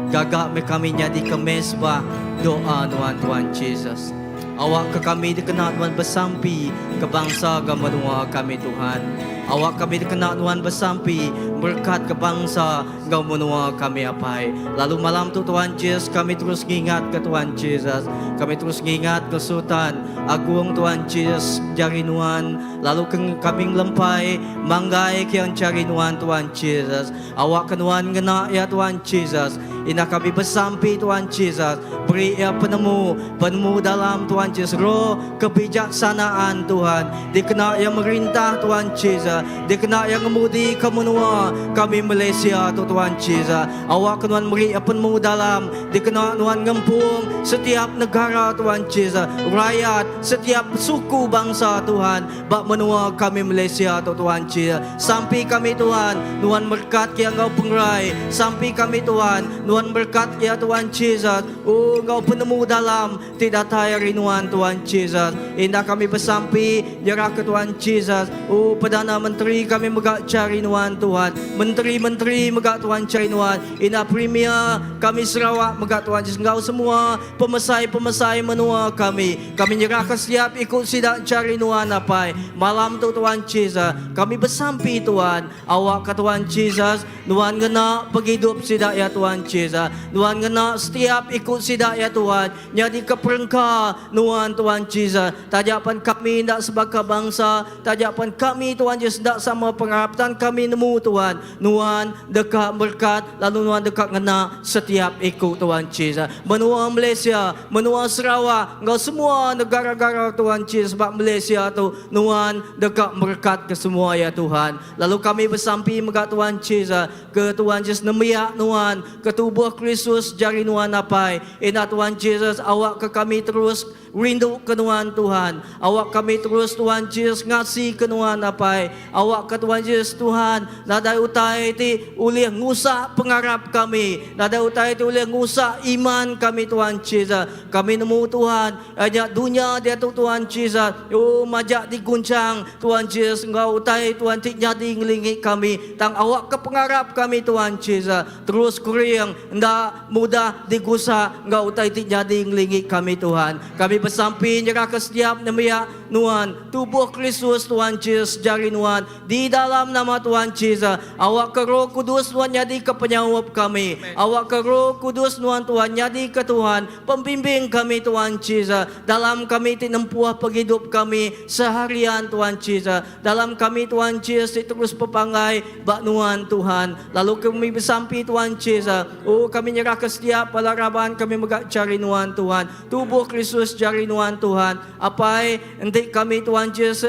gagak me kami jadi ke mesbah doa Tuhan Jesus. Awak ke kami dikenal Tuhan bersampi ke bangsa ke menua kami Tuhan. Awak kami dikenal Tuhan bersampi berkat ke bangsa ke menua kami apai. Lalu malam tu Tuhan Yesus kami terus ingat ke Tuhan Jesus. Kami terus ingat ke Sultan Agung Tuhan Yesus jari Nuan. Lalu kami lempai manggai kian cari Nuan Tuhan Jesus. Awak kenuan ngena ya Tuhan Jesus. Ina kami bersampi Tuhan Jesus. Beri ya penemu dalam Tuhan Jesus. Roh kebijaksanaan Tuhan. Dikenal yang merintah Tuhan Jesus. Dikenal yang ngemudi ke menua kami Malaysia tu Tuhan Jesus. Awak kenuan beri ya penemu dalam. Dikenal Tuhan ngempung setiap negara Tuhan Jesus. Rakyat setiap suku bangsa Tuhan. Bak menua kami Malaysia tu Tuhan Jesus. Sampai kami Tuhan. Tuhan berkat yang Engkau pengrai. Sampai kami Tuhan. Tuhan berkat ya Tuhan Jesus. Oh Engkau penemu dalam tidak tayar rinuan Tuhan Jesus. Indah kami bersampi jarah ke Tuhan Jesus. Oh Perdana Menteri kami megak cari nuan Tuhan. Menteri-menteri megak Tuhan cari nuan. Indah Premier kami Sarawak megak Tuhan Jesus. Engkau semua pemesai-pemesai menua kami. Kami nyerahkan siap ikut sidak cari nuan apai. Malam tu Tuhan Jesus kami bersampi Tuhan. Awak ke Tuhan Jesus. Nuan kena pergi hidup sidak ya Tuhan Jesus. Nuan kena setiap ikut sidak ya Tuhan. Jadi keperengkah nuan Tuhan Jesus. Tajapan kami tidak sebagai bangsa. Tajapan kami Tuhan Jesus tidak sama pengharapan kami nemu Tuhan. Nuan dekat berkat. Lalu nuan dekat kena setiap ikut Tuhan Jesus. Menua Malaysia, menua Sarawak. Engkau semua negara-negara Tuhan Jesus. Sebab Malaysia tu nuan dekat berkat ke semua ya Tuhan. Lalu kami bersampi megat Tuhan Jesus. Ke Tuhan Jesus nemiak nuan. Ke tubuh Kristus jari nuan apai. Indah Tuhan Jesus awak ke kami terus rindu kenuan Tuhan. Awak kami terus Tuhan Jesus ngasih kenuan apai. Awak ke Tuhan Jesus Tuhan. Nadai utai ti ulih ngusak pengharap kami. Nadai utai ti ulih ngusak iman kami Tuhan Jesus. Kami nemu Tuhan. Ajak dunia dia tu Tuhan Jesus. Oh majak diguncang Tuhan Jesus. Engkau utai Tuhan ti jadi ngelingi kami. Tang awak ke pengharap kami Tuhan Jesus. Terus kuriang ndak mudah digusak. Engkau utai ti jadi ngelingi kami Tuhan. Kami bersampi nyerah ke setiap nemiak nuan tubuh Kristus Tuhan Jesus jari nuan di dalam nama Tuhan Jesus. Awak ke Roh Kudus Tuhan jadi ke penyawab kami. Awak ke Roh Kudus Tuhan Tuhan jadi ke Tuhan pembimbing kami Tuhan Jesus. Dalam kami tinempuah penghidup kami seharian Tuhan Jesus. Dalam kami Tuhan Jesus terus pepangai bak nuan Tuhan. Lalu kami bersampi Tuhan Jesus. Oh kami nyerah ke setiap pelaraban kami megak cari nuan Tuhan. Tubuh Kristus jari nuan Tuhan. Apai nanti kami Tuhan Jesus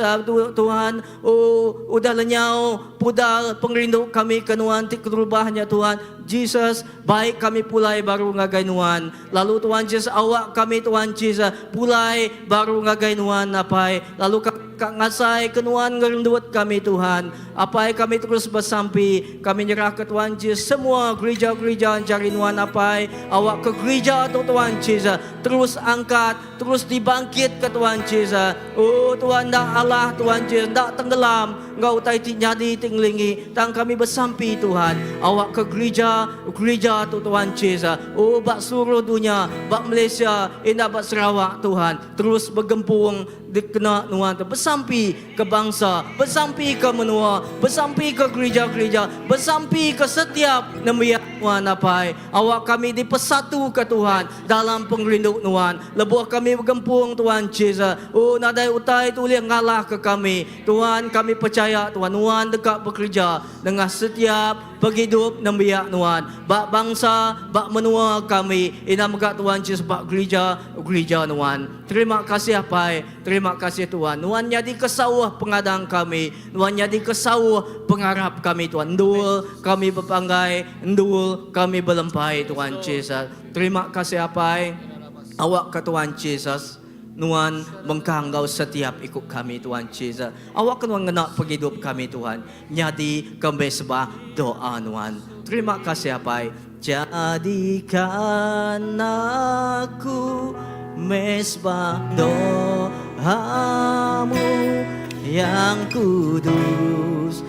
Tuhan. Oh udah lenyau pudal pengrindu kami ke nuan ti kerubahnya Tuhan Jesus. Baik kami pulai baru ngagai nuan. Lalu Tuhan Jesus awak kami Tuhan Jesus pulai baru ngagai nuan apai. Lalu kak ngasai kenuan ngerendut kami Tuhan. Apai kami terus bersampi. Kami nyerah ke Tuhan Jesus. Semua gereja-gereja cari nuan apai. Awak ke gereja tu Tuhan Jesus. Terus angkat. Terus dibangkit ke Tuhan Jesus. Oh Tuhan dah Allah Tuhan Jesus. Tak tenggelam. Engkau tai jadi tinglingi tang kami bersampi Tuhan. Awak ke gereja tu Tuhan Yesus. Oh bak seluruh dunia, bak Malaysia, indah bak Sarawak Tuhan. Terus bergempung dikena Tuhan, bersampi ke bangsa, bersampi ke menua, bersampi ke gereja-gereja, bersampi ke setiap nemiak Tuhan apai. Awak kami dipersatu ke Tuhan dalam penglindung Tuhan. Lebuh kami bergempung Tuhan Yesus. Oh nadai utai tu boleh ngalah ke kami. Tuhan kami percaya Tuhan dekat bekerja dengan setiap penghidup nemiak Tuhan. Bak bangsa, bak menua kami. Ina megak Tuhan Yesus bak gereja Tuhan. Terima kasih apai. Terima kasih Tuhan. Tuhan jadi kesawah pengadang kami. Tuhan jadi kesawah pengharap kami Tuhan. Ndul kami berpanggai. Ndul kami berlempai Tuhan Yesus. Terima kasih apai. Awak ke Tuhan Yesus. Tuhan mengkanggau setiap ikut kami Tuhan Yesus. Awak kena ngenak penghidup kami Tuhan. Jadi kembali sebab doa Tuhan. Terima kasih apai. Jadikan aku mesbah doamu yang kudus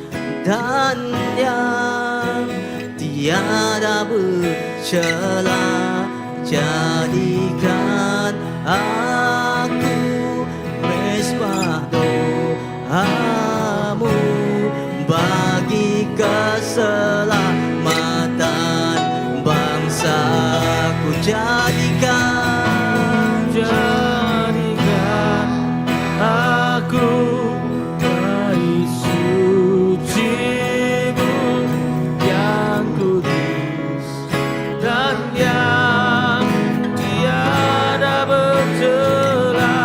dan yang tiada bercela. Jadikan aku mesbah doamu bagi keselamatan bangsaku. Jadikan aku bait suci-Mu yang kudus dan yang tiada bercela.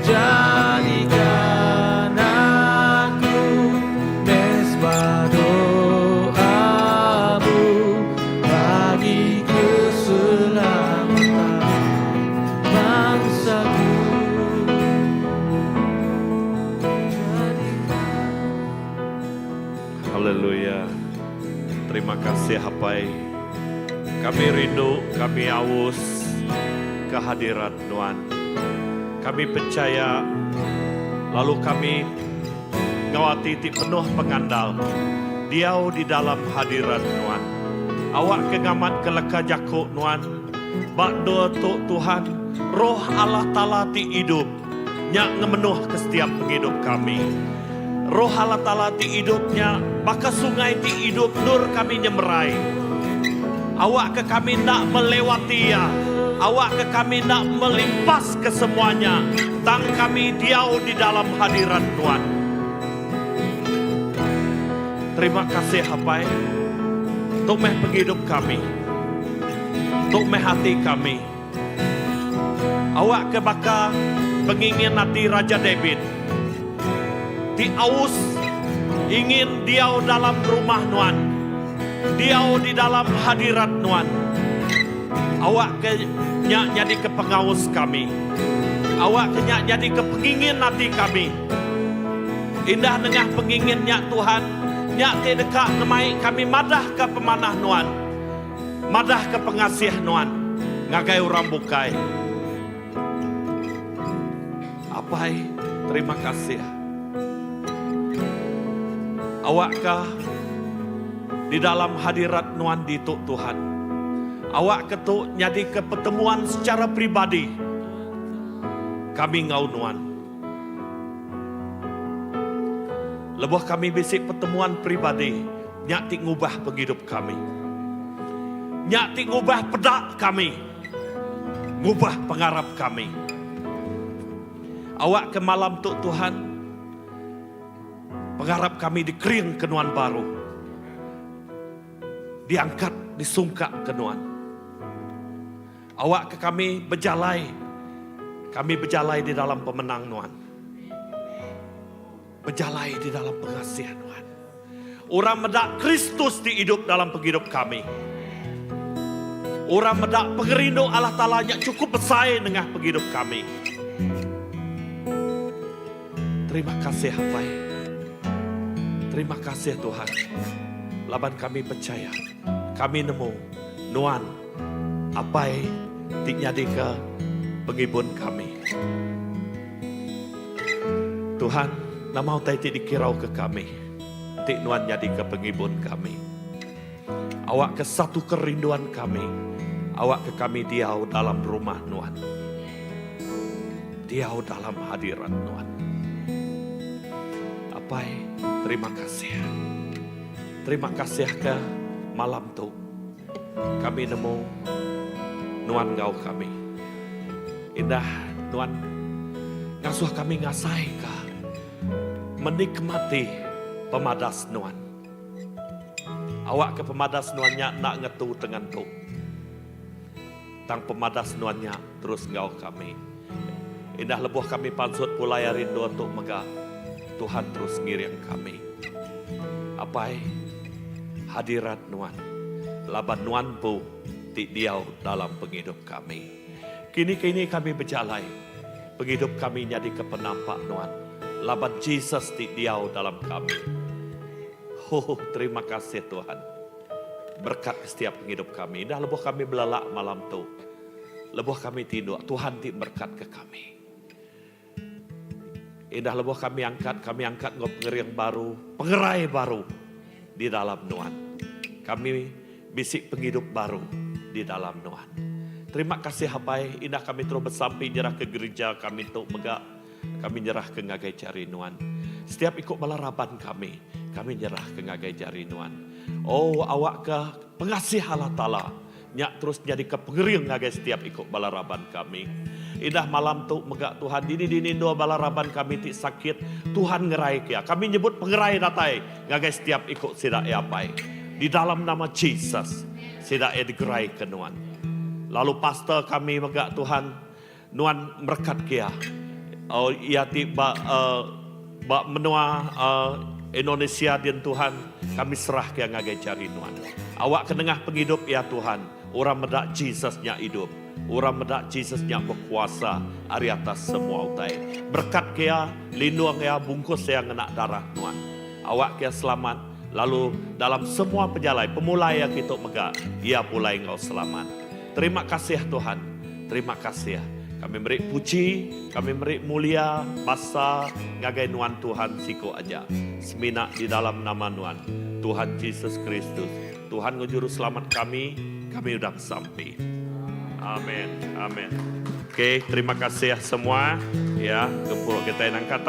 Jadikan aku mesbah doamu bagi keselamatan bangsaku. Haleluya. Terima kasih Hapai. Kami rindu, kami haus kehadiran Tuhan. Kami percaya, lalu kami ngawati ti penuh pengandal. Diau di dalam hadiran Tuhan. Awak kengamat keleka jakuk Tuhan. Bakdo tuk Tuhan. Roh Allah Ta'ala ti hidup. Nyak ngemenuh ke setiap penghidup kami. Roh Allah Ta'ala ti hidupnya. Baka sungai ti hidup nur kami nyemerai. Awak ke kami nak melewati ya. Awak ke kami nak melimpas ke semuanya. Tang kami diau di dalam hadiran Tuhan. Terima kasih Hapai. Tuk meh penghidup kami. Tuk meh hati kami. Awak ke baka pengingin hati Raja David. Di aus ingin diau dalam rumah Tuhan. Diau di dalam hadirat Tuhan. Awak ke nyak jadi ke pengaus kami. Awak ke nyak jadi ke pengingin hati kami. Indah nengah pengingin nyak Tuhan. Nyak te dekat nemai kami madah ke pemanah Tuhan. Madah ke pengasih Tuhan. Ngagai orang bukai. Apai, terima kasih. Awakkah di dalam hadirat Tuhan di tuk Tuhan. Awak ketuk nyadi ke pertemuan secara pribadi. Kami ngau Tuhan. Lebuh kami bisik pertemuan pribadi. Nyak ti ngubah penghidup kami. Nyak ti ngubah pedak kami. Ngubah pengharap kami. Awak ke malam tuk Tuhan. Pengharap kami dikering ke Tuhan baru. Diangkat, disungkak ke Tuhan. Awak ke kami berjalai. Kami berjalai di dalam pemenang Tuhan. Berjalai di dalam pengasihan Tuhan. Orang medak Kristus dihidup dalam penghidup kami. Orang medak pengerindu Allah Ta'ala yang cukup besar dengan penghidup kami. Terima kasih Hapai. Terima kasih Tuhan. Laban kami percaya. Kami nemu Tuhan Apai tik nyadi ke pengibun kami. Tuhan, Namau tai ti dikirau ke kami. Ti nuan jadi ke pengibun kami. Awak ke satu kerinduan kami. Awak ke kami diau dalam rumah nuan. Diau dalam hadirat nuan. Apai, terima kasih. Terima kasih ke malam tu. Kami nemu nuan ngau kami. Indah nuan ngasuh kami ngasai ka. Menikmati pemadas nuan. Awak ke pemadas nuannya nak ngetu dengan tu. Tang pemadas nuannya terus ngau kami. Indah lebuh kami pansut pulai rindu untuk megah. Tuhan terus ngiring kami. Apai hadirat nuan. Laban nuan pu ti diau dalam penghidup kami. Kini kami berjalai. Penghidup kami jadi kepenampak nuan. Laban Jesus ti diau dalam kami. Terima kasih Tuhan. Berkat setiap penghidup kami. Indah lebuh kami belalak malam tu. Lebuh kami tidur. Tuhan ti berkat ke kami. Indah lebuh kami angkat ngop pengeriang baru, pengerai baru di dalam nuan. Kami bisik penghidup baru di dalam nuan. Terima kasih hapai, indah kami terus bersampai nyerah ke gereja kami untuk megak. Kami nyerah ke ngagai jari nuan. Setiap ikut balaraban kami nyerah ke ngagai jari nuan. Oh awak ke pengasih Allah Ta'ala. Nyak terus jadi ke pengeriang ngagai setiap ikut balaraban kami. Indah malam tu megak Tuhan dini dua balaraban kami ti sakit Tuhan ngerai kia. Kami nyebut pengerai datai ngagai setiap ikut sidak apai. Di dalam nama Jesus sidak digerai ke nuan. Lalu pastor kami megak Tuhan nuan merekat kia. Oh ia ti ba menua Indonesia dan Tuhan kami serah kia ngagai cari nuan. Awak kenengah penghidup ya Tuhan. Orang medak Jesus-nya hidup. Orang medak Jesus-nya berkuasa hari atas semua utai. Berkat kia, lindung kia, bungkus yang kena darah Tuhan. Awak kia selamat. Lalu dalam semua penjalai, pemulai yang kita megak, ia pula engkau selamat. Terima kasih Tuhan. Terima kasih. Kami beri puji, kami beri mulia, basa, ngagai nuan Tuhan siko aja. Seminak di dalam nama nuan. Tuhan Yesus Kristus. Tuhan ngejuru selamat kami sudah sampai. Amin. Amin. Oke, terima kasih ya semua. Ya, gempur kita yang angkat.